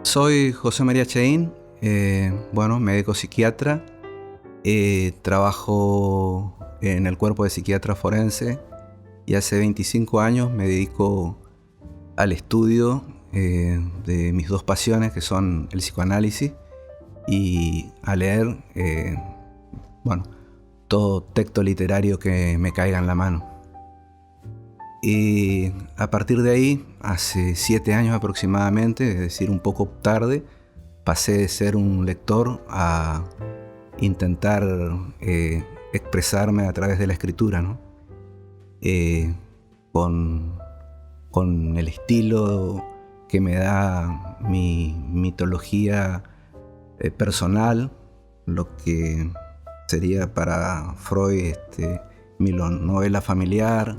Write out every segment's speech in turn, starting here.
Soy José María Chaín, médico psiquiatra. Trabajo en el cuerpo de psiquiatra forense y hace 25 años me dedico al estudio de mis dos pasiones, que son el psicoanálisis y a leer todo texto literario que me caiga en la mano. Y a partir de ahí, hace 7 años aproximadamente, es decir, un poco tarde, pasé de ser un lector a intentar expresarme a través de la escritura, ¿no? Con el estilo que me da mi mitología personal, lo que sería para Freud mi novela familiar,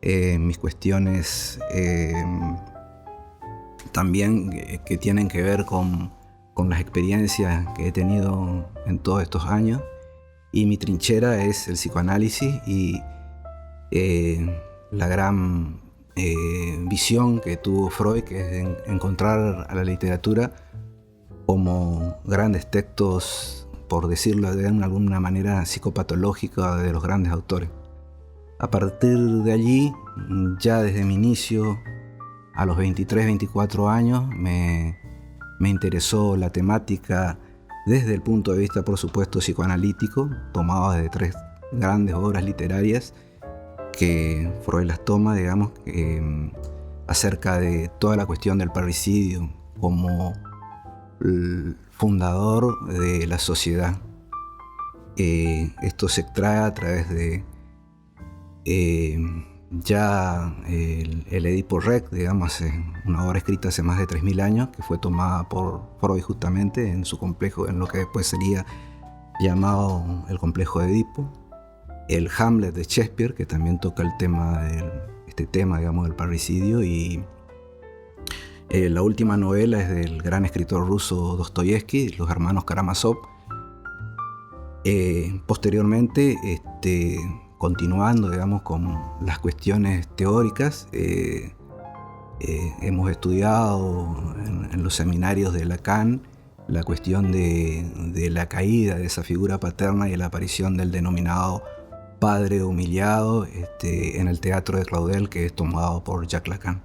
mis cuestiones también que tienen que ver con las experiencias que he tenido en todos estos años, y mi trinchera es el psicoanálisis y la gran visión que tuvo Freud, que es encontrar a la literatura como grandes textos, por decirlo de alguna manera psicopatológica, de los grandes autores. A partir de allí, ya desde mi inicio, a los 23, 24 años, me interesó la temática desde el punto de vista, por supuesto, psicoanalítico, tomado de 3 grandes obras literarias que Freud las toma, digamos, acerca de toda la cuestión del parricidio como el fundador de la sociedad. Esto se extrae a través de el Edipo Rex, digamos, una obra escrita hace más de 3.000 años, que fue tomada por Freud justamente en su complejo, en lo que después sería llamado el complejo de Edipo. El Hamlet de Shakespeare, que también toca el tema del parricidio, y la última novela es del gran escritor ruso Dostoyevsky, Los hermanos Karamazov. Posteriormente, continuando, digamos, con las cuestiones teóricas, hemos estudiado en los seminarios de Lacan la cuestión de la caída de esa figura paterna y la aparición del denominado padre humillado en el teatro de Claudel, que es tomado por Jacques Lacan.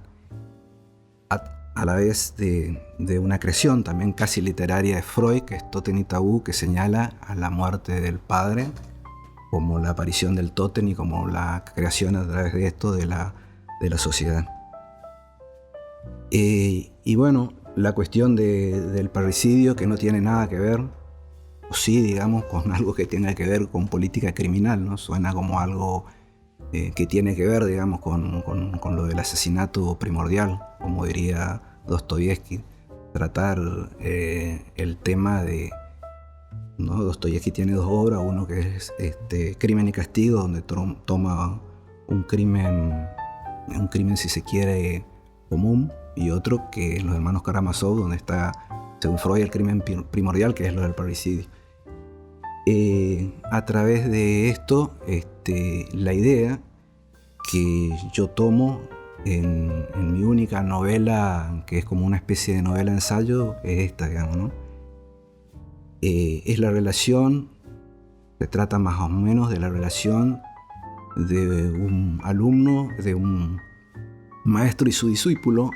A la vez de una creación también casi literaria de Freud, que es Tótem y Tabú, que señala a la muerte del padre como la aparición del tótem y como la creación a través de esto de la sociedad. Y bueno, la cuestión del parricidio, que no tiene nada que ver, o sí, digamos, con algo que tenga que ver con política criminal, ¿no? Suena como algo que tiene que ver, digamos, con lo del asesinato primordial, como diría Dostoyevsky, tratar el tema de, ¿no? Dostoyevsky tiene 2 obras, uno que es Crimen y Castigo, donde toma un crimen si se quiere común, y otro que es Los hermanos Karamazov, donde está, según Freud, el crimen primordial, que es lo del parricidio. A través de esto, la idea que yo tomo en mi única novela, que es como una especie de novela ensayo, es esta, digamos, ¿no? Es la relación, se trata más o menos de la relación de un alumno, de un maestro y su discípulo,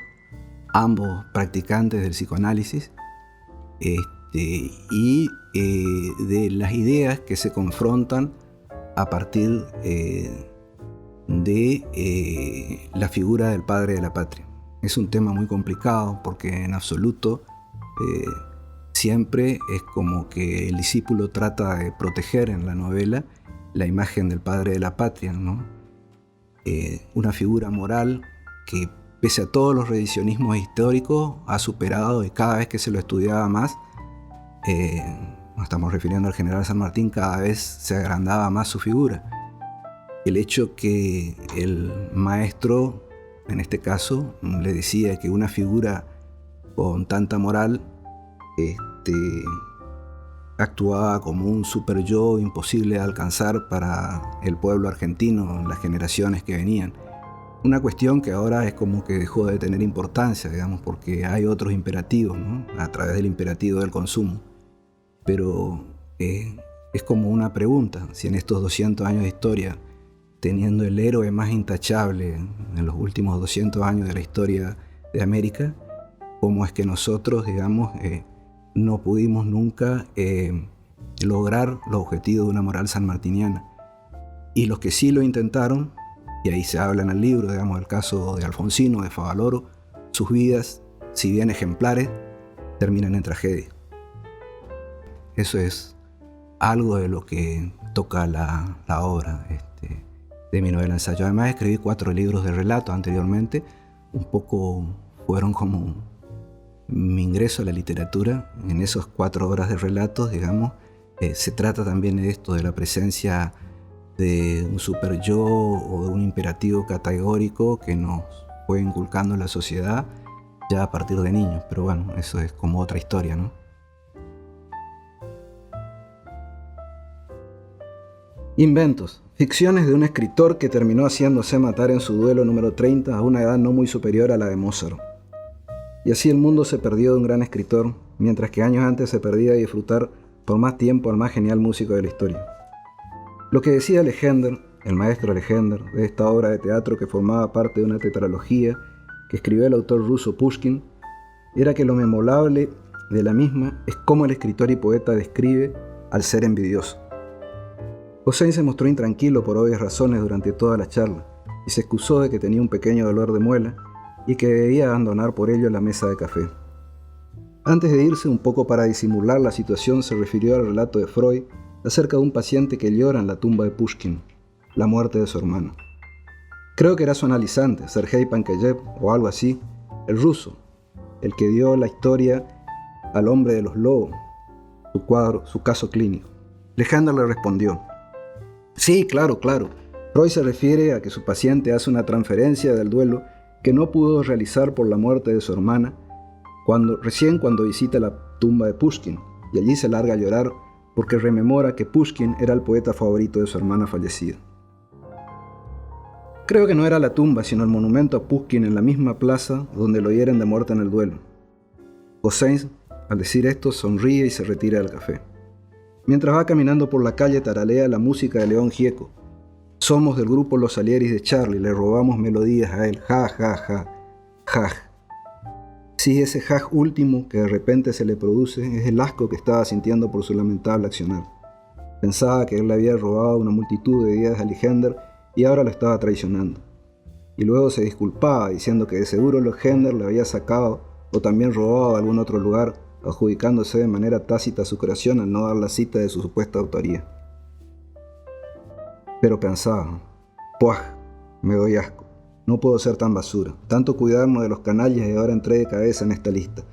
ambos practicantes del psicoanálisis, y de las ideas que se confrontan a partir de la figura del padre de la patria. Es un tema muy complicado porque en absoluto siempre es como que el discípulo trata de proteger en la novela la imagen del padre de la patria, ¿no? Una figura moral que, pese a todos los revisionismos históricos, ha superado, y cada vez que se lo estudiaba más, nos estamos refiriendo al general San Martín, cada vez se agrandaba más su figura. El hecho que el maestro, en este caso, le decía que una figura con tanta moral actuaba como un super yo imposible de alcanzar para el pueblo argentino en las generaciones que venían. una cuestión que ahora es como que dejó de tener importancia, digamos, porque hay otros imperativos, ¿no? A través del imperativo del consumo. Pero es como una pregunta, si en estos 200 años de historia, teniendo el héroe más intachable en los últimos 200 años de la historia de América, cómo es que nosotros, digamos, no pudimos nunca lograr los objetivos de una moral sanmartiniana. Y los que sí lo intentaron, y ahí se habla en el libro, digamos, el caso de Alfonsino, de Favaloro, sus vidas, si bien ejemplares, terminan en tragedia. Eso es algo de lo que toca la obra de mi novela ensayo. Además escribí 4 libros de relatos anteriormente, un poco fueron como mi ingreso a la literatura. En esos 4 obras de relatos, digamos, se trata también de esto, de la presencia de un super yo o de un imperativo categórico que nos fue inculcando en la sociedad ya a partir de niños. Pero bueno, eso es como otra historia, ¿no? Inventos. Ficciones de un escritor que terminó haciéndose matar en su duelo número 30 a una edad no muy superior a la de Mozart. Y así el mundo se perdió de un gran escritor, mientras que años antes se perdía de disfrutar por más tiempo al más genial músico de la historia. Lo que decía Legendre, el maestro Legendre, de esta obra de teatro que formaba parte de una tetralogía que escribió el autor ruso Pushkin, era que lo memorable de la misma es cómo el escritor y poeta describe al ser envidioso. Hossein se mostró intranquilo por obvias razones durante toda la charla y se excusó de que tenía un pequeño dolor de muela y que debía abandonar por ello la mesa de café. Antes de irse, un poco para disimular la situación, se refirió al relato de Freud acerca de un paciente que llora en la tumba de Pushkin, la muerte de su hermano. Creo que era su analizante, Sergei Pankejev o algo así, el ruso, el que dio la historia al hombre de los lobos, su cuadro, su caso clínico. Legendre le respondió: sí, claro. Freud se refiere a que su paciente hace una transferencia del duelo que no pudo realizar por la muerte de su hermana recién cuando visita la tumba de Pushkin, y allí se larga a llorar porque rememora que Pushkin era el poeta favorito de su hermana fallecida. Creo que no era la tumba, sino el monumento a Pushkin en la misma plaza donde lo hieren de muerte en el duelo. Hossein, al decir esto, sonríe y se retira del café. Mientras va caminando por la calle, tararea la música de León Gieco. Somos del grupo Los Salieris de Charlie, le robamos melodías a él. Ja, ja, ja, ja. Sí, ese jaj último que de repente se le produce es el asco que estaba sintiendo por su lamentable accionar. Pensaba que él le había robado una multitud de ideas a Legendre y ahora lo estaba traicionando. Y luego se disculpaba diciendo que de seguro Legendre le había sacado o también robado a algún otro lugar, adjudicándose de manera tácita su creación al no dar la cita de su supuesta autoría. Pero pensaba: ¡puaj! Me doy asco. No puedo ser tan basura. Tanto cuidarnos de los canallas y ahora entré de cabeza en esta lista.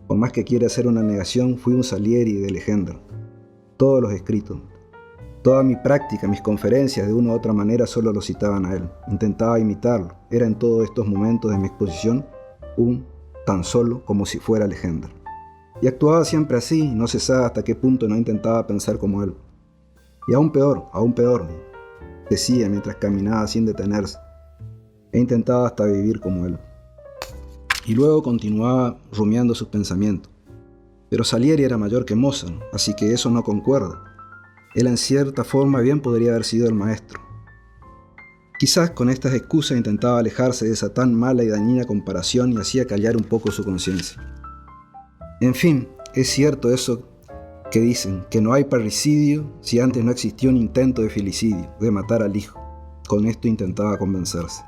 Por más que quiera hacer una negación, fui un Salieri de Legendre. Todos los escritos, toda mi práctica, mis conferencias, de una u otra manera solo lo citaban a él. Intentaba imitarlo. Era en todos estos momentos de mi exposición tan solo como si fuera Legendre. Y actuaba siempre así, no se sabe hasta qué punto no intentaba pensar como él. Y aún peor, decía mientras caminaba sin detenerse. He intentado hasta vivir como él. Y luego continuaba rumiando sus pensamientos. Pero Salieri era mayor que Mozart, así que eso no concuerda. Él en cierta forma bien podría haber sido el maestro. Quizás con estas excusas intentaba alejarse de esa tan mala y dañina comparación y hacía callar un poco su conciencia. En fin, es cierto eso que dicen, que no hay parricidio si antes no existió un intento de filicidio, de matar al hijo. Con esto intentaba convencerse.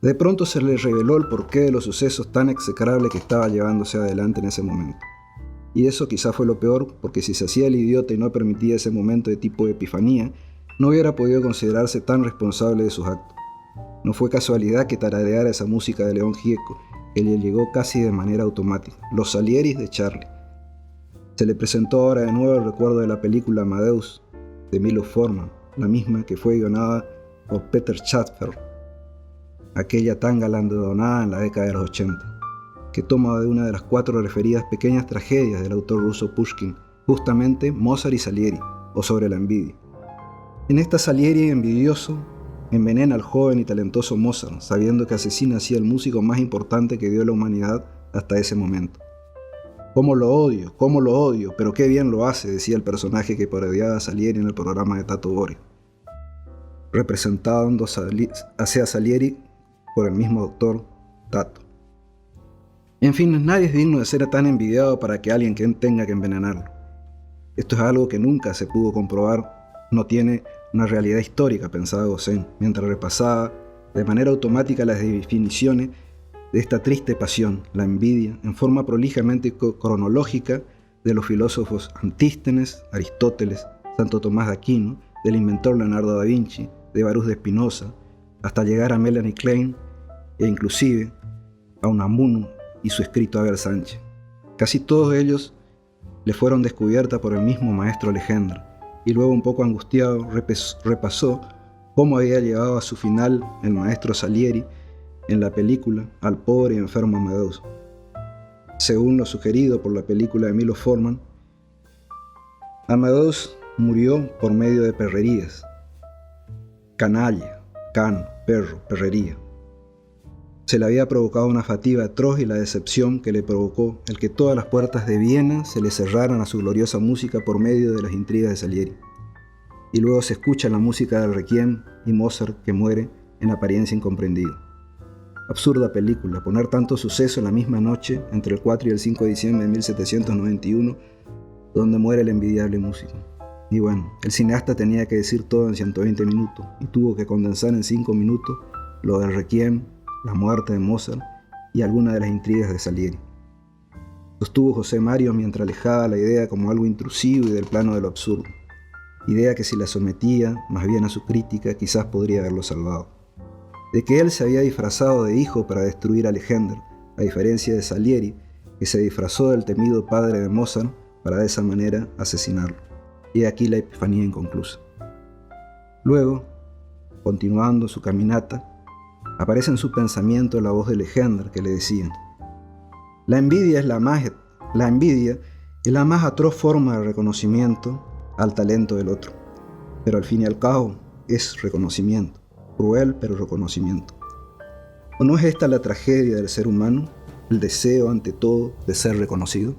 De pronto se le reveló el porqué de los sucesos tan execrables que estaba llevándose adelante en ese momento. Y eso quizá fue lo peor, porque si se hacía el idiota y no permitía ese momento de tipo de epifanía, no hubiera podido considerarse tan responsable de sus actos. No fue casualidad que tarareara esa música de León Gieco, que le llegó casi de manera automática, Los Salieris de Charlie. Se le presentó ahora de nuevo el recuerdo de la película Amadeus, de Milo Forman, la misma que fue guionada por Peter Schaeffer, aquella tan galardonada en la década de los 80, que toma de una de las 4 referidas pequeñas tragedias del autor ruso Pushkin, justamente Mozart y Salieri, o sobre la envidia. En esta Salieri envidioso envenena al joven y talentoso Mozart, sabiendo que asesina así al músico más importante que dio la humanidad hasta ese momento. «¡Cómo lo odio! Pero qué bien lo hace», decía el personaje que parodiaba a Salieri en el programa de Tato Bores, representando a Salieri por el mismo doctor Tato. En fin, nadie es digno de ser tan envidiado para que alguien tenga que envenenarlo. Esto es algo que nunca se pudo comprobar, no tiene una realidad histórica, pensaba Gossen, mientras repasaba de manera automática las definiciones de esta triste pasión, la envidia, en forma prolijamente cronológica de los filósofos Antístenes, Aristóteles, Santo Tomás de Aquino, del inventor Leonardo da Vinci, de Baruch de Spinoza, hasta llegar a Melanie Klein e inclusive a Unamuno y su escrito Abel Sánchez. Casi todos ellos le fueron descubiertas por el mismo maestro Legendre, y luego, un poco angustiado, repasó cómo había llevado a su final el maestro Salieri en la película al pobre y enfermo Amadeus. Según lo sugerido por la película de Milo Forman, Amadeus murió por medio de perrerías. Canalla, can, perro, perrería. Se le había provocado una fatiga atroz y la decepción que le provocó el que todas las puertas de Viena se le cerraran a su gloriosa música por medio de las intrigas de Salieri. Y luego se escucha la música del Requiem y Mozart que muere en apariencia incomprendido. Absurda película, poner tanto suceso en la misma noche, entre el 4 y el 5 de diciembre de 1791, donde muere el envidiable músico. Y bueno, el cineasta tenía que decir todo en 120 minutos, y tuvo que condensar en 5 minutos lo del Requiem, la muerte de Mozart y algunas de las intrigas de Salieri. Sostuvo José Mario mientras alejaba la idea como algo intrusivo y del plano de lo absurdo. Idea que si la sometía más bien a su crítica quizás podría haberlo salvado. De que él se había disfrazado de hijo para destruir a Legendre, a diferencia de Salieri, que se disfrazó del temido padre de Mozart para de esa manera asesinarlo. Y aquí la epifanía inconclusa. Luego, continuando su caminata, aparece en su pensamiento la voz de Legendre que le decía: La envidia es la más atroz forma de reconocimiento al talento del otro, pero al fin y al cabo es reconocimiento, cruel pero reconocimiento. ¿O no es esta la tragedia del ser humano, el deseo ante todo de ser reconocido?